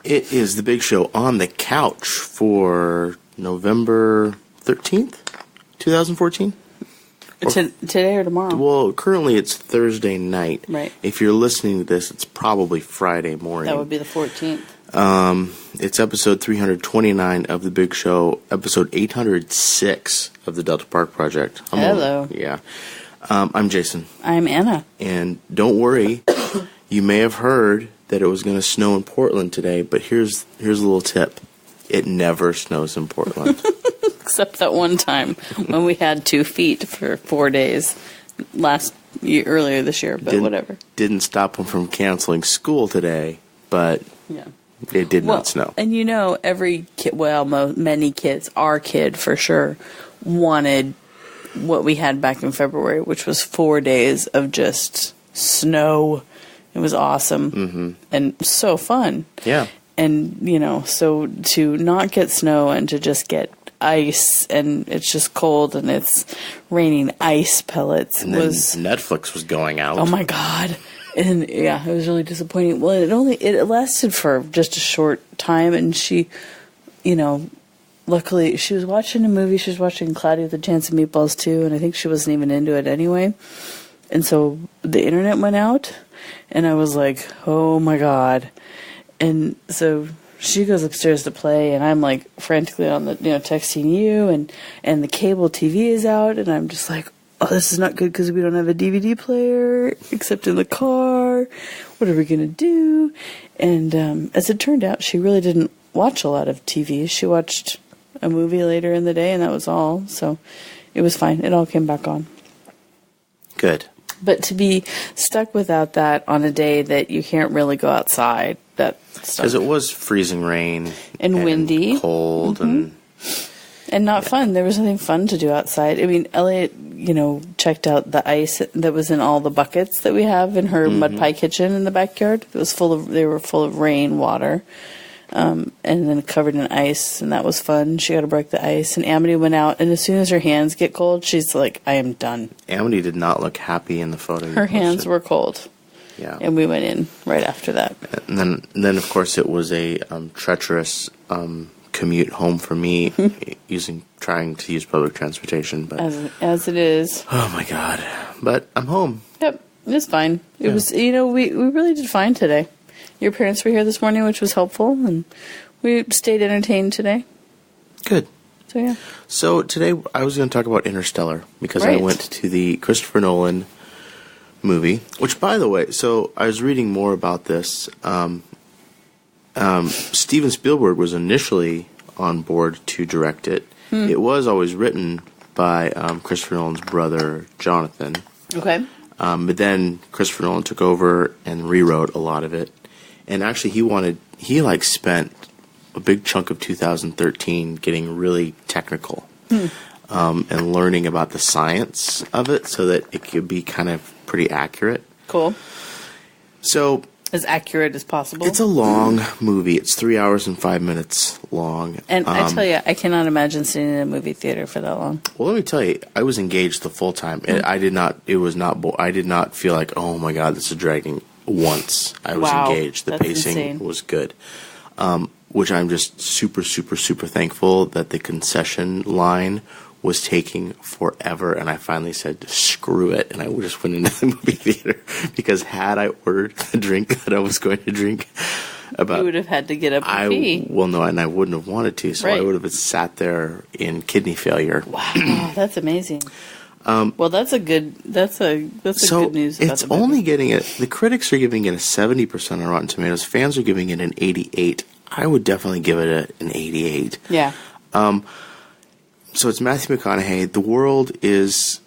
It is the big show on the couch for November 13th, 2014. Today or tomorrow? Well, currently it's Thursday night. Right. If you're listening to this, it's probably Friday morning. That would be the 14th. It's episode 329 of the big show, episode 806 of the Delta Park Project. Hello. I'm Jason. I'm Anna. And don't worry, you may have heard that it was going to snow in Portland today, but here's a little tip. It never snows in Portland. Except that one time when we had 2 feet for 4 days earlier this year, but whatever. Didn't stop them from canceling school today, but it did not snow. And every kid, many kids, our kid for sure, wanted what we had back in February, which was 4 days of just snow. It was awesome and so fun. Yeah. And, so to not get snow and to just get ice and it's just cold and it's raining ice pellets and Netflix was going out. Oh, my God. And, it was really disappointing. Well, it lasted for just a short time and she, luckily she was watching a movie. She was watching Cloudy with a Chance of Meatballs too, and I think she wasn't even into it anyway. And so the internet went out. And I was like, oh, my God. And so she goes upstairs to play, and I'm, like, frantically on the, texting you, and the cable TV is out, and I'm just like, oh, this is not good because we don't have a DVD player except in the car. What are we going to do? And as it turned out, she really didn't watch a lot of TV. She watched a movie later in the day, and that was all. So it was fine. It all came back on. Good. But to be stuck without that on a day that you can't really go outside, because it was freezing rain and windy, cold, and not fun. There was nothing fun to do outside. I mean, Elliot, checked out the ice that was in all the buckets that we have in her mud pie kitchen in the backyard. It was they were full of rain water. And then covered in ice, and that was fun. She got to break the ice, and Amity went out, and as soon as her hands get cold, she's like, I am done. Amity did not look happy in the photo. Her hands were cold. Yeah. And we went in right after that. And then of course, it was a treacherous commute home for me, trying to use public transportation. But as it is. Oh, my God. But I'm home. Yep, it's fine. It was, we really did fine today. Your parents were here this morning, which was helpful, and we stayed entertained today. Good. So, yeah. So, today I was going to talk about Interstellar, because I went to the Christopher Nolan movie, which, by the way, so I was reading more about this. Steven Spielberg was initially on board to direct it. It was always written by Christopher Nolan's brother, Jonathan. Okay. But then Christopher Nolan took over and rewrote a lot of it. And actually, he spent a big chunk of 2013 getting really technical and learning about the science of it so that it could be kind of pretty accurate. Cool. So as accurate as possible. It's a long movie. It's 3 hours and 5 minutes long. And I tell you, I cannot imagine sitting in a movie theater for that long. Well, let me tell you, I was engaged the full time. I did not feel like, oh my God, this is dragging once. I was engaged. The pacing was good. Which I'm just super, super, super thankful that the concession line was taking forever, and I finally said, screw it, and I just went into the movie theater, because had I ordered the drink that I was going to drink, you would have had to get up and pee. Well, no, and I wouldn't have wanted to, so I would have sat there in kidney failure. Wow, that's amazing. Well, that's good news. It's only the critics are giving it a 70% on Rotten Tomatoes. Fans are giving it an 88. I would definitely give it an 88. Yeah. So it's Matthew McConaughey. The world it's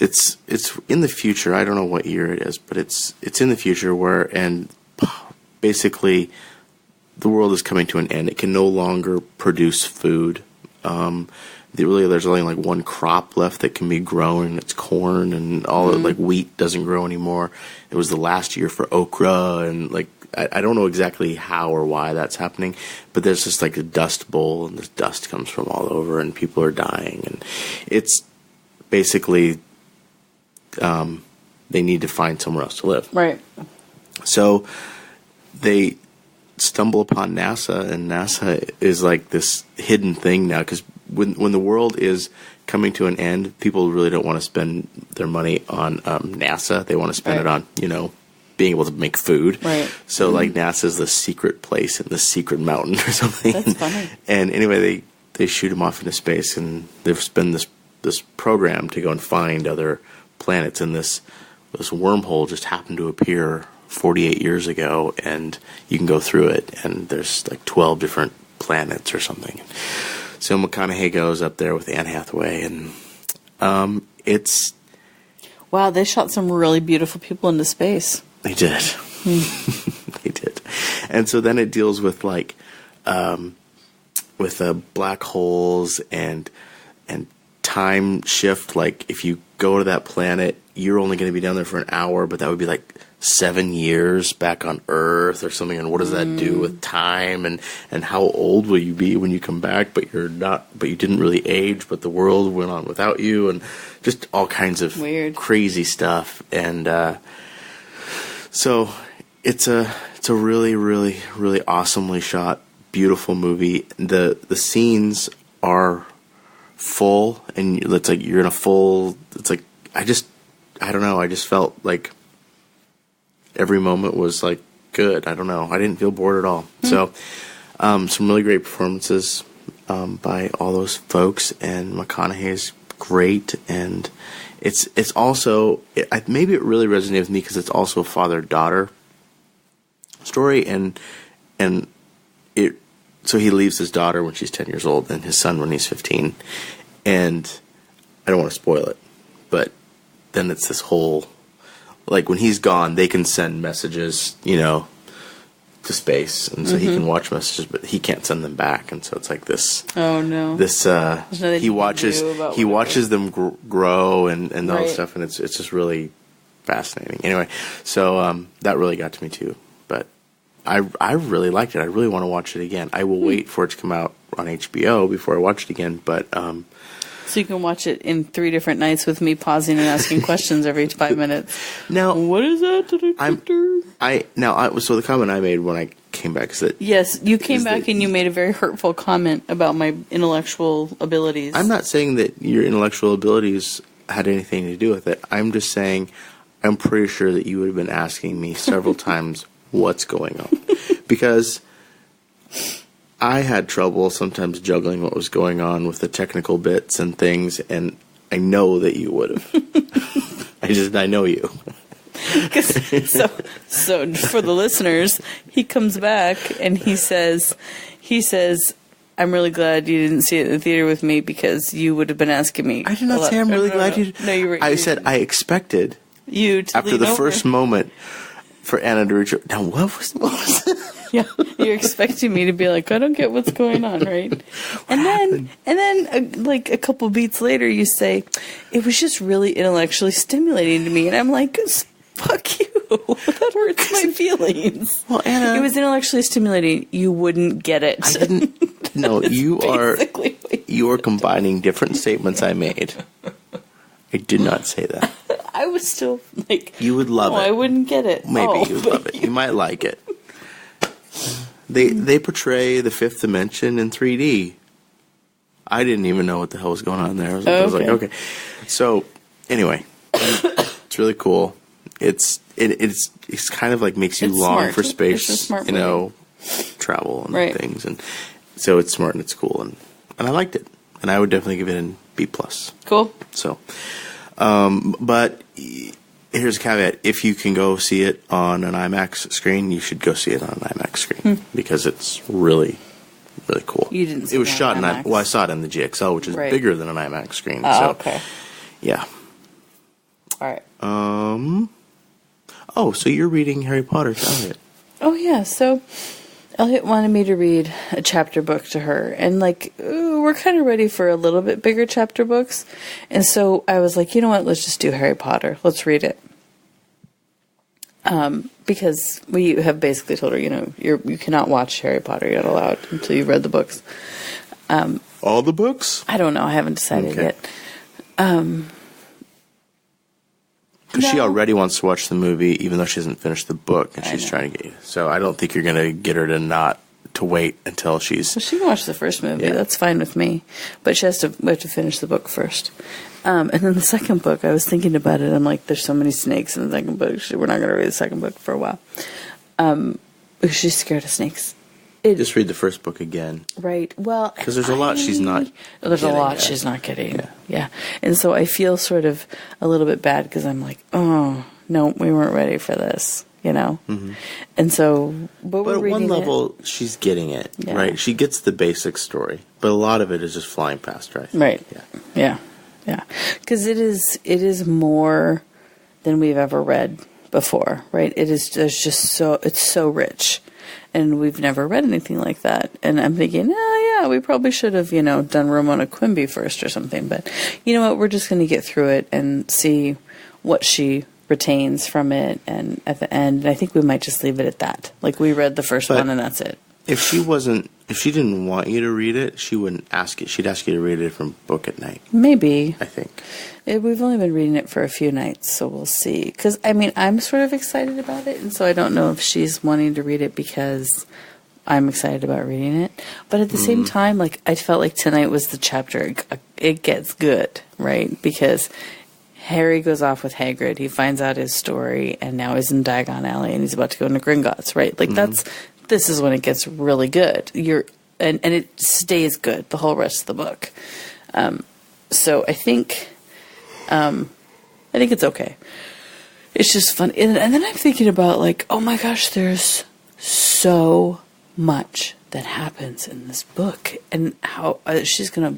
in the future. I don't know what year it is, but it's in the future and basically the world is coming to an end. It can no longer produce food. There's only like one crop left that can be grown. It's corn, and all like wheat doesn't grow anymore. It was the last year for okra, and like I don't know exactly how or why that's happening, but there's just like a dust bowl, and this dust comes from all over, and people are dying, and it's basically they need to find somewhere else to live. Right. So they stumble upon NASA, and NASA is like this hidden thing now, because when the world is coming to an end, people really don't want to spend their money on NASA. They want to spend it on, being able to make food. Right. So like NASA's the secret place in the secret mountain or something. That's funny. And anyway, they shoot them off into space, and there's been this program to go and find other planets, and this wormhole just happened to appear 48 years ago, and you can go through it, and there's like 12 different planets or something. So McConaughey goes up there with Anne Hathaway, and it's... Wow, they shot some really beautiful people into space. They did. They did. And so then it deals with like black holes and time shift. Like if you go to that planet, you're only going to be down there for an hour, but that would be like 7 years back on Earth or something. And what does that do with time? And how old will you be when you come back? But you're not. But you didn't really age. But the world went on without you, and just all kinds of weird, crazy stuff. And so it's a really, really, really awesomely shot, beautiful movie. The scenes are full, and it's like you're in a full. It's like I don't know. I just felt like every moment was like good. I don't know. I didn't feel bored at all. So some really great performances by all those folks, and McConaughey's great, and it's also maybe it really resonated with me because it's also a father-daughter story, and it. So he leaves his daughter when she's 10 years old and his son when he's 15, and I don't want to spoil it, but then it's this whole, like when he's gone, they can send messages, to space, and so he can watch messages, but he can't send them back, and so it's like this. Oh no! He watches them grow and all that stuff, and it's just really fascinating. Anyway, so that really got to me too. But I really liked it. I really want to watch it again. I will wait for it to come out on HBO before I watch it again. But so you can watch it in 3 different nights with me pausing and asking questions every 5 minutes. Now, what is that? So the comment I made when I came back is that yes, you came back and you made a very hurtful comment about my intellectual abilities. I'm not saying that your intellectual abilities had anything to do with it. I'm just saying I'm pretty sure that you would have been asking me several times what's going on, because I had trouble sometimes juggling what was going on with the technical bits and things, and I know that you would have. I know you. So for the listeners, he comes back and he says, I'm really glad you didn't see it in the theater with me because you would have been asking me. I did not say I'm really glad you. No, you were. I said I expected you to after the first moment for Anna to reach. Now what was Yeah, you're expecting me to be like, I don't get what's going on, right? And then, like a couple beats later, you say, it was just really intellectually stimulating to me, and I'm like, fuck you. That hurts my feelings. Well, Anna, it was intellectually stimulating. You wouldn't get it. I didn't. No, you are combining different statements I made. I did not say that. I was still like, you would love it. I wouldn't get it. Maybe you would love it. You might like it. They portray the fifth dimension in 3D. I didn't even know what the hell was going on there. I was like, okay. So anyway, it's really cool. It's kind of like makes you long for space, travel and things, and so it's smart and it's cool, and I liked it, and I would definitely give it an B+. Cool. So, but here's a caveat: if you can go see it on an IMAX screen, you should go see it on an IMAX screen because it's really, really cool. You didn't see it was shot in IMAX. Well, I saw it in the GXL, which is bigger than an IMAX screen. Oh, so, okay. Yeah. All right. Oh, so you're reading Harry Potter to Elliot. Oh, yeah. So Elliot wanted me to read a chapter book to her. And, we're kind of ready for a little bit bigger chapter books. And so I was like, you know what? Let's just do Harry Potter. Let's read it. Because we have basically told her, you cannot watch Harry Potter. You're not allowed until you've read the books. All the books? I don't know. I haven't decided yet. Because she No. already wants to watch the movie, even though she hasn't finished the book, and I she's know. trying to get you. So I don't think you're going to get her to wait until she's. Well, she can watch the first movie. Yeah. That's fine with me. But we have to finish the book first. And then the second book, I was thinking about it. I'm like, there's so many snakes in the second book. We're not going to read the second book for a while. Because she's scared of snakes. Just read the first book again. Right. Well, Because there's a lot she's not. There's a getting lot yet. she's not getting. Yeah. And so I feel sort of a little bit bad because I'm like, oh, no, we weren't ready for this, you know? Mm-hmm. And so, but But we're at reading one level, she's getting it, Yeah. right? She gets the basic story, but a lot of it is just flying past her. I think. Right. Yeah. Yeah. Because it is more than we've ever read before, right? It's so rich. And we've never read anything like that. And I'm thinking, oh, yeah, we probably should have, done Ramona Quimby first or something. But you know what? We're just going to get through it and see what she retains from it. And at the end, I think we might just leave it at that. Like, we read the first one and that's it. If she didn't want you to read it, she wouldn't ask it. She'd ask you to read a different book at night. Maybe. I think. We've only been reading it for a few nights, so we'll see. Because, I'm sort of excited about it, and so I don't know if she's wanting to read it because I'm excited about reading it. But at the same time, like, I felt like tonight was the chapter. It gets good, right? Because Harry goes off with Hagrid. He finds out his story, and now he's in Diagon Alley, and he's about to go into Gringotts, right? Like, this is when it gets really good. And it stays good the whole rest of the book. So I think it's okay. It's just fun. And then I'm thinking about, like, oh my gosh, there's so much that happens in this book, and how it's gonna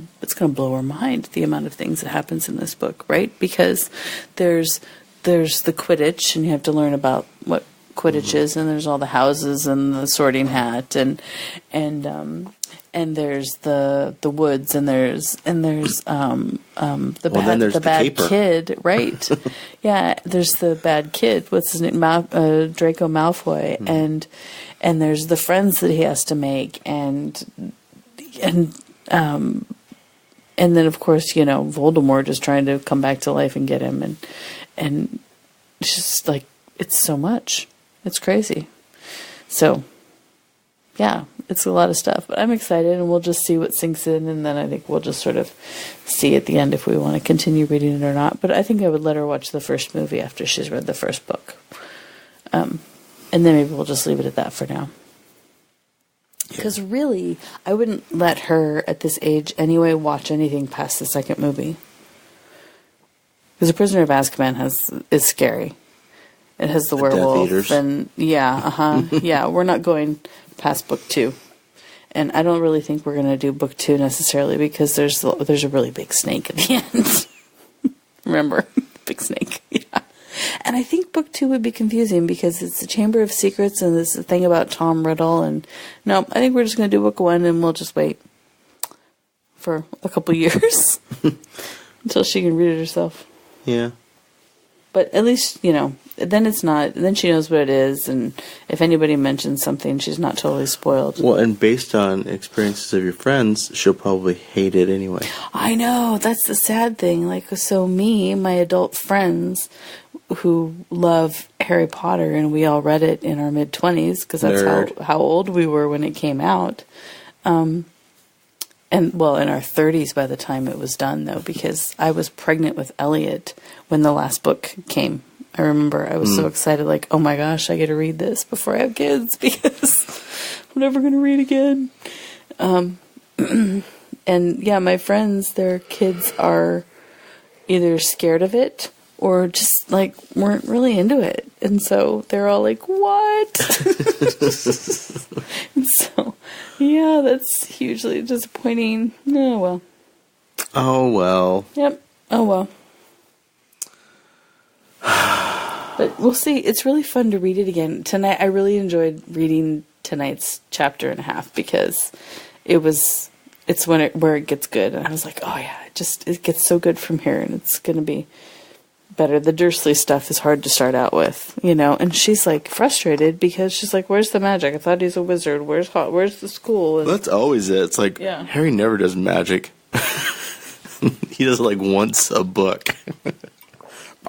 blow her mind, the amount of things that happens in this book, right? Because there's the Quidditch, and you have to learn about what Quidditch is, and there's all the houses and the Sorting Hat, and there's the woods, and there's the bad caper. kid, right? Yeah, there's the bad kid. What's his name? Draco Malfoy, and there's the friends that he has to make, and then of course Voldemort is trying to come back to life and get him, and it's just like it's so much. It's crazy. So, yeah, it's a lot of stuff. But I'm excited, and we'll just see what sinks in, and then I think we'll just sort of see at the end if we want to continue reading it or not. But I think I would let her watch the first movie after she's read the first book. And then maybe we'll just leave it at that for now. Because really, I wouldn't let her, at this age anyway, watch anything past the second movie. Because The Prisoner of Azkaban is scary. It has the werewolf, Death Eaters. and yeah, we're not going past book 2, and I don't really think we're going to do book 2 necessarily because there's a really big snake at the end. Remember, big snake, yeah. And I think book 2 would be confusing because it's the Chamber of Secrets and it's the thing about Tom Riddle, and no, I think we're just going to do book 1 and we'll just wait for a couple years until she can read it herself. Yeah. But at least, then it's not, then she knows what it is, and if anybody mentions something, she's not totally spoiled. Well, and based on experiences of your friends, she'll probably hate it anyway. I know, that's the sad thing. Like, so my adult friends who love Harry Potter, and we all read it in our mid-20s, because that's how old we were when it came out. And, well, in our 30s by the time it was done, though, because I was pregnant with Elliot when the last book came. I remember I was so excited, like, oh my gosh, I get to read this before I have kids, because I'm never going to read again. And, yeah, my friends, their kids are either scared of it or just, like, weren't really into it. And so they're all like, what? And so... yeah, that's hugely disappointing. Oh, well. Oh, well. Yep. Oh, well. But we'll see. It's really fun to read it again. Tonight, I really enjoyed reading tonight's chapter and a half because it's where it gets good. And I was like, oh, yeah, it gets so good from here, and it's going to be better. The Dursley stuff is hard to start out with, and she's like frustrated because she's like, where's the magic? I thought he's a wizard. Where's the school? And That's always it. It's like, Yeah. Harry never does magic. He does like once a book.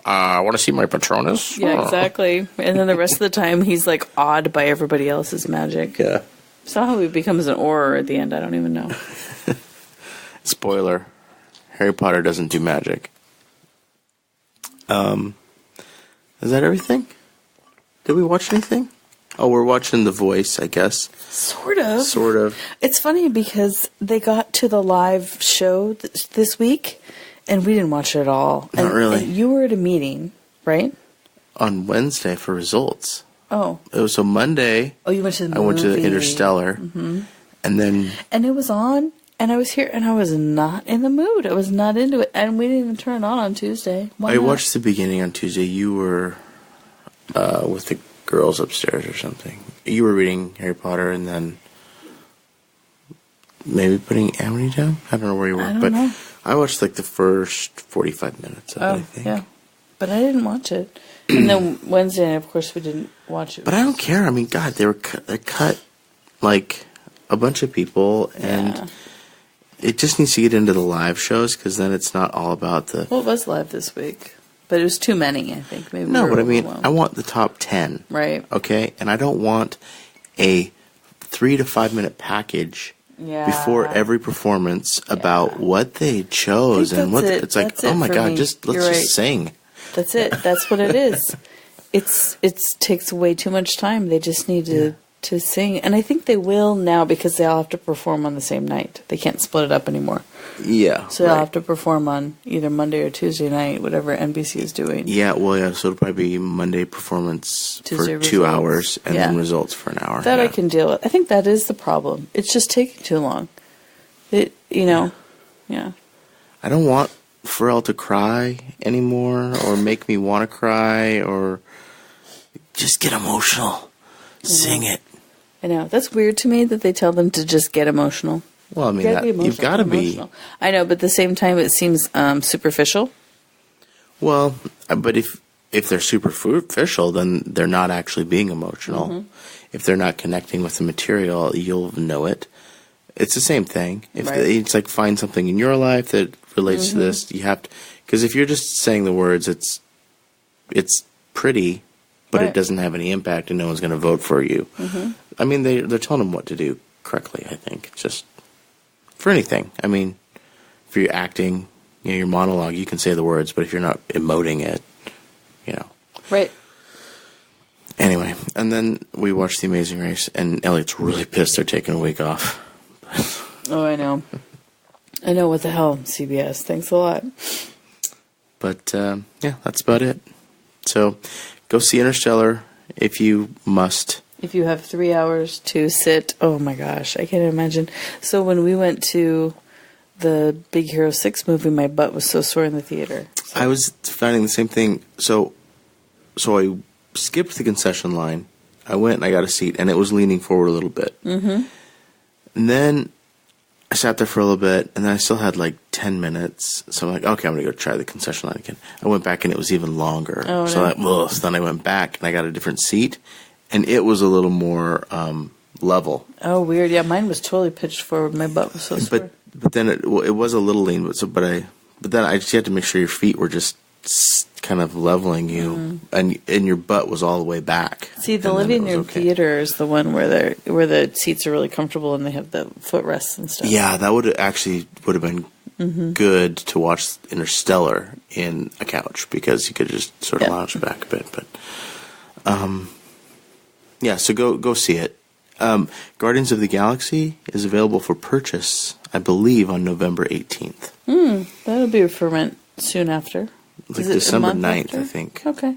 want to see my Patronus? Yeah, exactly. And then the rest of the time, he's like awed by everybody else's magic. Yeah. So how he becomes an Auror at the end, I don't even know. Spoiler: Harry Potter doesn't do magic. Is that everything? Did we watch anything? Oh, we're watching The Voice, I guess. Sort of. Sort of. It's funny because they got to the live show this week, and we didn't watch it at all. Not really. And you were at a meeting, right? On Wednesday for results. Oh. It was so Monday. Oh, you went to the movie. I went to the Interstellar. Mm-hmm. And then... And it was on, and I was here, and I was not in the mood. I was not into it. And we didn't even turn it on Tuesday. Why not? watched the beginning on Tuesday. You were with the girls upstairs or something. You were reading Harry Potter and then maybe putting Amity down? I don't know where you were. I don't know. I watched like the first 45 minutes of it, I think. Yeah. But I didn't watch it. And then Wednesday, of course, we didn't watch it. But I don't care. I mean, God, they cut like a bunch of people, and it just needs to get into the live shows because then it's not all about the... Well, it was live this week. But it was too many, I think. Maybe No, but I mean, I want the top 10. Right. Okay? And I don't want a 3 to 5 minute package before every performance about what they chose and what it's like. Oh my God, let's just sing. That's it. That's what it is. It takes way too much time. They just need to sing, and I think they will now because they all have to perform on the same night. They can't split it up anymore. Yeah. So they'll have to perform on either Monday or Tuesday night, whatever NBC is doing. Yeah, well, yeah, so it'll probably be Monday performance Tuesday for 2 hours and then results for an hour. That I can deal with. I think that is the problem. It's just taking too long. I don't want Pharrell to cry anymore or make me want to cry or just get emotional. Sing it. I know. That's weird to me that they tell them to just get emotional. Well, I mean, you've got to be. I know, but at the same time, it seems superficial. Well, but if they're superficial, then they're not actually being emotional. Mm-hmm. If they're not connecting with the material, you'll know it. It's the same thing. It's like find something in your life that relates to this. You have to, because if you're just saying the words, it's pretty, but it doesn't have any impact, and no one's going to vote for you. Mm-hmm. I mean, they're telling them what to do correctly. I think just for anything. I mean, if you're acting, your monologue, you can say the words, but if you're not emoting it, right. Anyway, and then we watched The Amazing Race, and Elliot's really pissed they're taking a week off. Oh, I know. I know, what the hell, CBS. Thanks a lot. But, that's about it. So, go see Interstellar if you must. If you have 3 hours to sit. Oh, my gosh. I can't imagine. So, when we went to the Big Hero 6 movie, my butt was so sore in the theater. So. I was finding the same thing. So I skipped the concession line. I went and I got a seat, and it was leaning forward a little bit. Mm-hmm. And then I sat there for a little bit, and then I still had like 10 minutes. So I'm like, okay, I'm going to go try the concession line again. I went back, and it was even longer. Oh, so then I went back, and I got a different seat, and it was a little more level. Oh, weird. Yeah, mine was totally pitched forward. My butt was so sore. But then it was a little lean, but then I just had to make sure your feet were just kind of leveling you, and your butt was all the way back. See, the living room theater is the one where the seats are really comfortable and they have the footrests and stuff. Yeah, that would have been good to watch Interstellar in a couch because you could just sort of lounge back a bit. But so go see it. Guardians of the Galaxy is available for purchase, I believe, on November 18th. That'll be for rent soon after. Like December 9th, after? I think. Okay.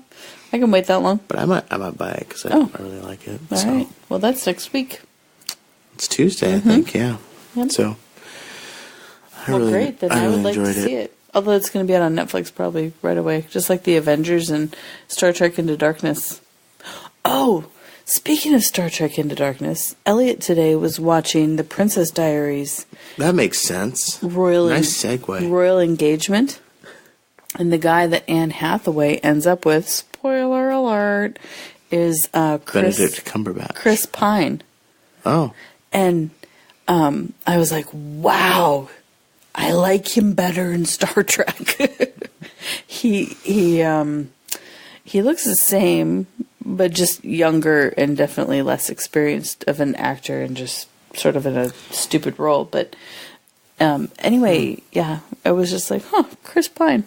I can wait that long. But I might buy it because I really like it. All right. Well, that's next week. It's Tuesday, I think, yeah. Yep. So, great. Then I would like to see it. Although it's going to be out on Netflix probably right away. Just like the Avengers and Star Trek Into Darkness. Oh, speaking of Star Trek Into Darkness, Elliot today was watching The Princess Diaries. That makes sense. Nice segue. Royal Engagement. And the guy that Anne Hathaway ends up with, spoiler alert, is Benedict Cumberbatch. Chris Pine. Oh. And I was like, wow, I like him better in Star Trek. He looks the same, but just younger and definitely less experienced of an actor and just sort of in a stupid role. But anyway, yeah, I was just like, Chris Pine.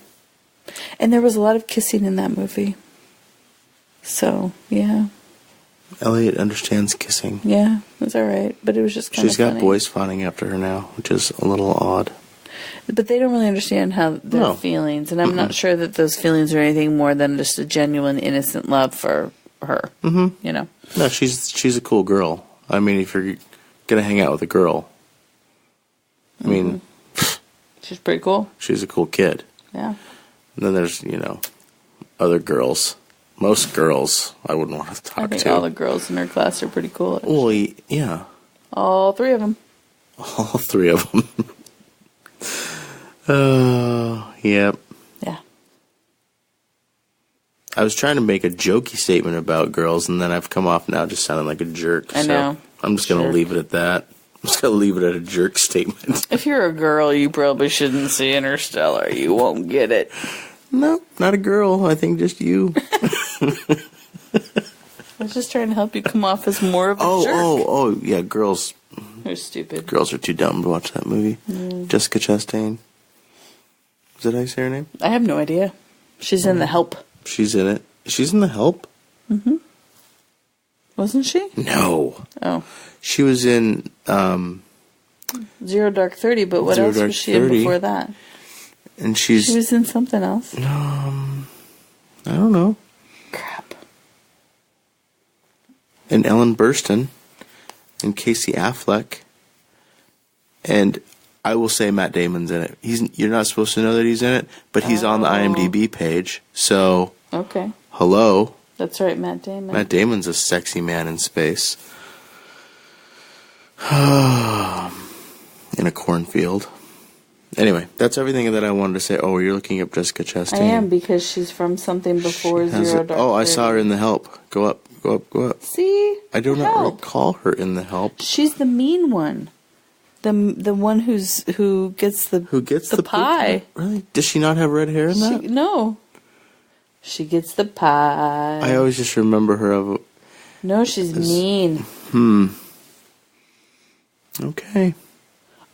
And there was a lot of kissing in that movie. So, yeah. Elliot understands kissing. Yeah, it was all right, but it was just kind of She's got funny. boys fawning after her now, which is a little odd. But they don't really understand how their feelings, and I'm not sure that those feelings are anything more than just a genuine, innocent love for her. Mm-hmm. You know? No, she's a cool girl. I mean, if you're gonna hang out with a girl, I mean, She's pretty cool. she's a cool kid. Yeah. And then there's, other girls. Most girls I wouldn't want to talk I think to. all the girls in her class are pretty cool. Actually. Well, yeah. All three of them. All three of them. Yep. Yeah. I was trying to make a jokey statement about girls, and then I've come off now just sounding like a jerk. I know. I'm just going to leave it at that. I'm just going to leave it at a jerk statement. If you're a girl, you probably shouldn't see Interstellar. You won't get it. No, not a girl. I think just you. I was just trying to help you come off as more of a jerk. Yeah, girls. They're stupid. Girls are too dumb to watch that movie. Jessica Chastain. Did I say her name? I have no idea. She's in The Help. She's in it. She's in The Help? Mm-hmm. Wasn't she? No. Oh. She was in... Zero Dark 30, but what Zero else Dark was she in 30. before that? And she was in something else. I don't know. Crap. And Ellen Burstyn. And Casey Affleck. And I will say Matt Damon's in it. You're not supposed to know that he's in it, but he's on the IMDb page. So, okay. Hello. That's right, Matt Damon. Matt Damon's a sexy man in space. In a cornfield. Anyway, that's everything that I wanted to say. Oh, you're looking up Jessica Chastain. I am, because she's from something before Zero Dark 30. Oh, I saw her in The Help. Go up. See? I do not recall her in The Help. She's the mean one. The one who gets the pie. Really? Does she not have red hair in that? No. She gets the pie. I always just remember her of... No, she's mean. Okay.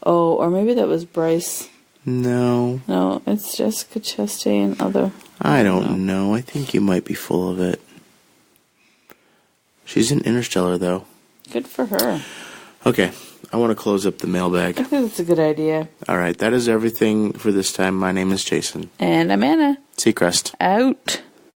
Oh, or maybe that was Bryce. No. No, it's Jessica Chastain. I don't know. I think you might be full of it. She's in Interstellar, though. Good for her. Okay. I want to close up the mailbag. I think that's a good idea. All right. That is everything for this time. My name is Jason. And I'm Anna. Seacrest. Out.